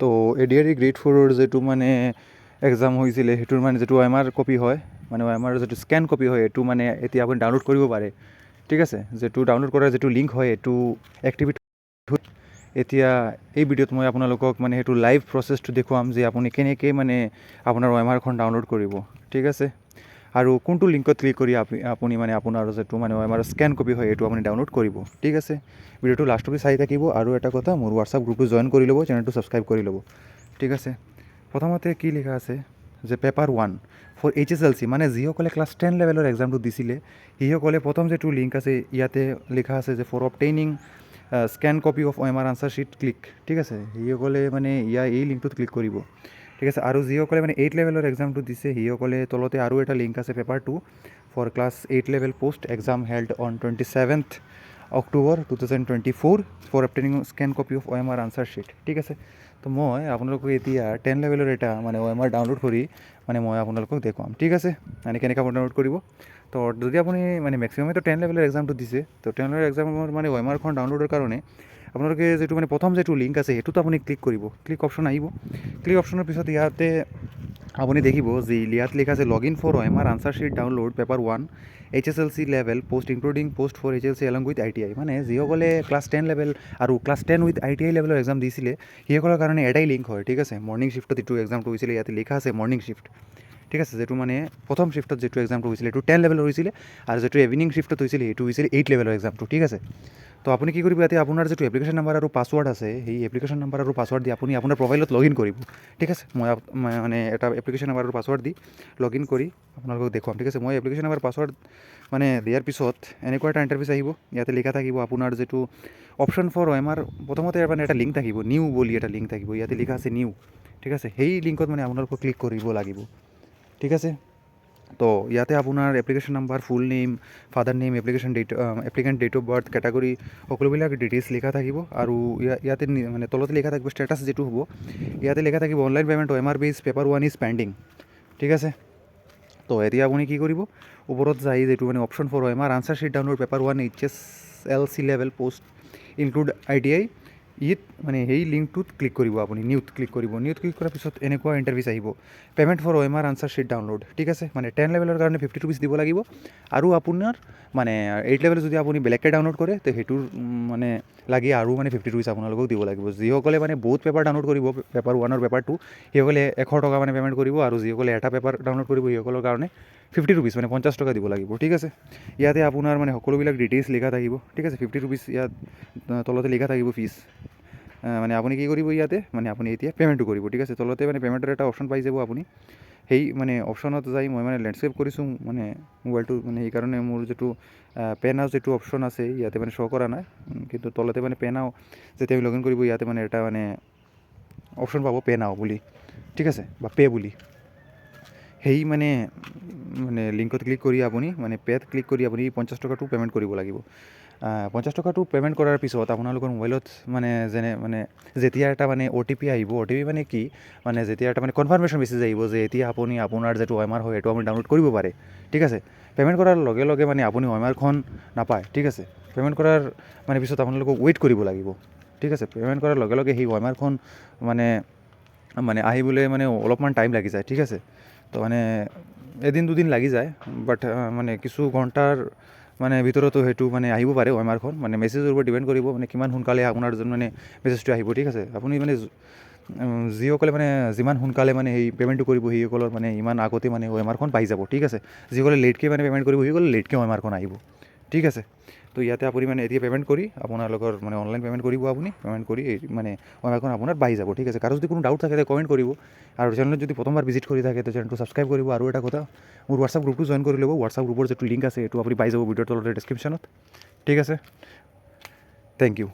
তো ADRE grade 4ৰ যিটো মানে এক্সাম হৈছিলে সেইটোৰ মানে যিটো OMR কপি হয় মানে OMR যিটো স্কেন কপি হয় এইটো মানে এতিয়া আপুনি ডাউনলোড কৰিব পাৰে ঠিক আছে যিটো ডাউনলোড কৰাৰ যিটো লিংক হয় এইটো এক্টিভেট এতিয়া এই ভিডিঅ'ত মই আপোনালোকক মানে সেইটো লাইভ প্ৰচেছটো দেখুৱাম যে আপুনি কেনেকৈ মানে আপোনাৰ OMRখন ডাউনলোড কৰিব ঠিক আছে আৰু কোনটো লিংকত ক্লিক কৰি আপুনি মানে আপোনাৰ যিটো মানে OMR স্কেন কপি হয় এইটো আপুনি ডাউনলোড কৰিব ঠিক আছে ভিডিঅ'টো লাষ্টলৈকে চাই থাকিব আৰু এটা কথা মোৰ হোৱাটছআপ গ্ৰুপটো জইন কৰি ল'ব চেনেলটো ছাবস্ক্ৰাইব কৰি ল'ব ঠিক আছে প্ৰথমতে কি লিখা আছে যে পেপাৰ 1 ফৰ HSLC মানে যিসকলে ক্লাছ 10 লেভেলৰ এক্সামটো দিছিলে সেইসকলে প্ৰথম যিটো লিংক আছে ইয়াতে লিখা আছে যে for obtaining scan copy of OMR answer sheet click ঠিক আছে সেইসকলে মানে এই লিংকটোত ক্লিক কৰিব ঠিক আছে আৰু যিসকলে মানে 8 লেভেলৰ এক্সামটো দিছে সেইসকলে তলতে আৰু এটা লিংক আছে paper 2 for class 8 level post exam held on 27th October 2024 for obtaining scan copy of OMR answer sheet ঠিক আছে তো মই আপোনালোকক এতিয়া 10 লেভেলৰ এটা মানে OMR ডাউনলোড কৰি মানে মই আপোনালোকক দেখুৱাম ঠিক আছে মানে কেনেকৈ আপুনি ডাউনলোড কৰিব তো যদি আপুনি মানে মেক্সিমামেতো 10 লেভেলৰ এক্সামটো দিছে তো 10 লেভেলৰ এক্সামৰ মানে OMRখন ডাউনলোডৰ কাৰণে আপোনালোকে যিটো মানে প্ৰথম যিটো লিংক আছে সেইটোতো আপুনি ক্লিক কৰিব ক্লিক অপশ্যন আহিব ক্লিক অপশ্যনৰ পিছত ইয়াতে আপুনি দেখিব যে ইয়াত লিখা আছে log in for OMR answer sheet download paper 1 HSLC level post including post for HSLC along with ITI মানে যিসকলে ক্লাছ 10 লেভেল আৰু ক্লাছ 10 উইথ ITI লেভেলৰ এক্সাম দিছিলে সেইসকলৰ কাৰণে এটাই লিংক হয় ঠিক আছে মৰ্ণিং শ্বিফ্টত যিটো এক্সামটো হৈছিলে ইয়াতে লিখা আছে মৰ্ণিং শ্বিফ্ট ঠিক আছে যিটো মানে প্ৰথম শ্বিফ্টত যিটো এক্সামটো হৈছিলে এইটো 10 লেভেলৰ হৈছিলে আৰু যিটো ইভিনিং শ্বিফ্টত হৈছিলে সেইটো হৈছিলে 8 লেভেলৰ এক্সামটো ঠিক আছে তো আপুনি কি কৰিব ইয়াতে আপোনাৰ যিটো এপ্লিকেশ্যন নাম্বাৰ আৰু পাছৱৰ্ড আছে সেই এপ্লিকেশ্যন নাম্বাৰ আৰু পাছৱৰ্ড দি আপুনি আপোনাৰ প্ৰফাইলত লগ ইন কৰিব ঠিক আছে মই মানে এটা এপ্লিকেশ্যন নাম্বাৰ আৰু পাছৱৰ্ড দি লগ ইন কৰি আপোনালোকক দেখুৱাম ঠিক আছে মই এপ্লিকেশ্যন নাম্বাৰ পাছৱৰ্ড মানে দিয়াৰ পিছত এনেকুৱা এটা ইণ্টাৰফেচ আহিব ইয়াতে লিখা থাকিব আপোনাৰ যিটো অপশ্যন ফৰ OMR প্ৰথমতে মানে এটা লিংক থাকিব নিউ বুলি এটা লিংক থাকিব ইয়াতে লিখা আছে নিউ ঠিক আছে সেই লিংকত মানে আপোনালোকক ক্লিক কৰিব লাগিব ঠিক আছে তো ইয়াতে আপোনাৰ application number full name father name applicant date of birth category সকলোবিলাক ডিটেইলছ লিখা থাকিব আৰু ইয়াতে মানে তলতে লিখা থাকিব ষ্টেটাছ যিটো হ'ব ইয়াতে লিখা থাকিব অনলাইন পে'মেণ্ট OMR বেছ পেপাৰ 1 ইজ পেণ্ডিং ঠিক আছে তো এতিয়া আপুনি কি কৰিব ওপৰত যাই যিটো মানে option for OMR answer sheet download paper 1 HSLC level post include ITI ইয়াত মানে সেই লিংকটোত ক্লিক কৰিব আপুনি নিউত ক্লিক কৰিব নিউত ক্লিক কৰাৰ পিছত এনেকুৱা ইণ্টাৰফেচ আহিব payment for OMR answer sheet download ঠিক আছে মানে 10 লেভেলৰ কাৰণে 50 rupees দিব লাগিব আৰু আপোনাৰ মানে 8 লেভেল যদি আপুনি বেলেগকৈ ডাউনলোড কৰে তো সেইটোৰ মানে লাগি আৰু মানে 50 rupees আপোনালোকক দিব লাগিব যিসকলে মানে বহুত পেপাৰ ডাউনলোড কৰিব পেপাৰ 1 আৰু পেপাৰ 2 সেইসকলে 100 টকা মানে পে'মেণ্ট কৰিব আৰু যিসকলে এটা পেপাৰ ডাউনলোড কৰিব সেইসকলৰ কাৰণে 50 rupees মানে 50 টকা দিব লাগিব ঠিক আছে ইয়াতে আপোনাৰ মানে সকলোবিলাক ডিটেইলছ লিখা থাকিব ঠিক আছে 50 rupees ইয়াত তলতে লিখা থাকিব ফিজ মানে আপুনি কি কৰিব ইয়াতে মানে আপুনি এতিয়া পে'মেণ্টটো কৰিব ঠিক আছে তলতে মানে পে'মেণ্টৰ এটা অপশ্যন পাই যাব আপুনি সেই মানে অপশ্যনত যাই মই মানে লেণ্ডস্কেপ কৰিছোঁ মানে মোবাইলটো মানে সেইকাৰণে মোৰ যিটো পে' নাও যিটো অপশ্যন আছে ইয়াতে মানে শ্ব' কৰা নাই কিন্তু তলতে মানে পে' নাও যেতিয়া লগ ইন কৰিব ইয়াতে মানে এটা মানে অপশ্যন পাব পে' নাও বুলি ঠিক আছে বা পে' বুলি সেই মানে লিংকত ক্লিক কৰি আপুনি মানে পে'ত ক্লিক কৰি আপুনি 50 টকাটো পে'মেণ্ট কৰিব লাগিব 50 টকাটো পে'মেণ্ট কৰাৰ পিছত আপোনালোকৰ মোবাইলত মানে যেতিয়া এটা মানে OTP আহিব OTP মানে কি মানে যেতিয়া এটা মানে কনফাৰ্মেশ্যন মেছেজ আহিব যে এতিয়া আপুনি আপোনাৰ যিটো OMR হয় সেইটো আপুনি ডাউনলোড কৰিব পাৰে ঠিক আছে পে'মেণ্ট কৰাৰ লগে লগে মানে আপুনি OMRখন নাপায় ঠিক আছে পে'মেণ্ট কৰাৰ মানে পিছত আপোনালোকক ৱেইট কৰিব লাগিব ঠিক আছে পে'মেণ্ট কৰাৰ লগে লগে সেই OMRখন মানে আহিবলৈ মানে অলপমান টাইম লাগি যায় ঠিক আছে তো মানে এদিন দুদিন লাগি যায় বাট মানে কিছু ঘণ্টাৰ মানে ভিতৰতো সেইটো মানে আহিব পাৰে OMRখন মানে মেছেজৰ ওপৰত ডিপেণ্ড কৰিব মানে কিমান সোনকালে আপোনাৰ মানে মেছেজটো আহিব ঠিক আছে আপুনি মানে যিসকলে মানে যিমান সোনকালে মানে সেই পে'মেণ্টটো কৰিব সেইসকলৰ মানে ইমান আগতে মানে OMRখন পাই যাব ঠিক আছে যিসকলে লেটকৈ মানে পে'মেণ্ট কৰিব সেইসকলে লেটকৈ OMRখন আহিব ঠিক আছে তো ইয়াতে আপুনি মানে এতিয়া পে'মেণ্ট কৰি আপোনালোকৰ মানে অনলাইন পে'মেণ্ট কৰিব আপুনি পে'মেণ্ট কৰি মানে OMRখন আপোনাৰ পাই যাব ঠিক আছে কাৰো যদি কোনো ডাউট থাকে তেতিয়া কমেণ্ট কৰিব আৰু চেনেলত যদি প্ৰথমবাৰ ভিজিট কৰি থাকে তো চেনেলটো ছাবস্ক্ৰাইব কৰিব আৰু এটা কথা মোৰ হোৱাটছআপ গ্ৰুপটো জইন কৰি ল'ব হোৱাটছআপ গ্ৰুপৰ যিটো লিংক আছে সেইটো আপুনি পাই যাব ভিডিঅ'ৰ তলতে ডেছক্ৰিপশ্যনত ঠিক আছে থেংক ইউ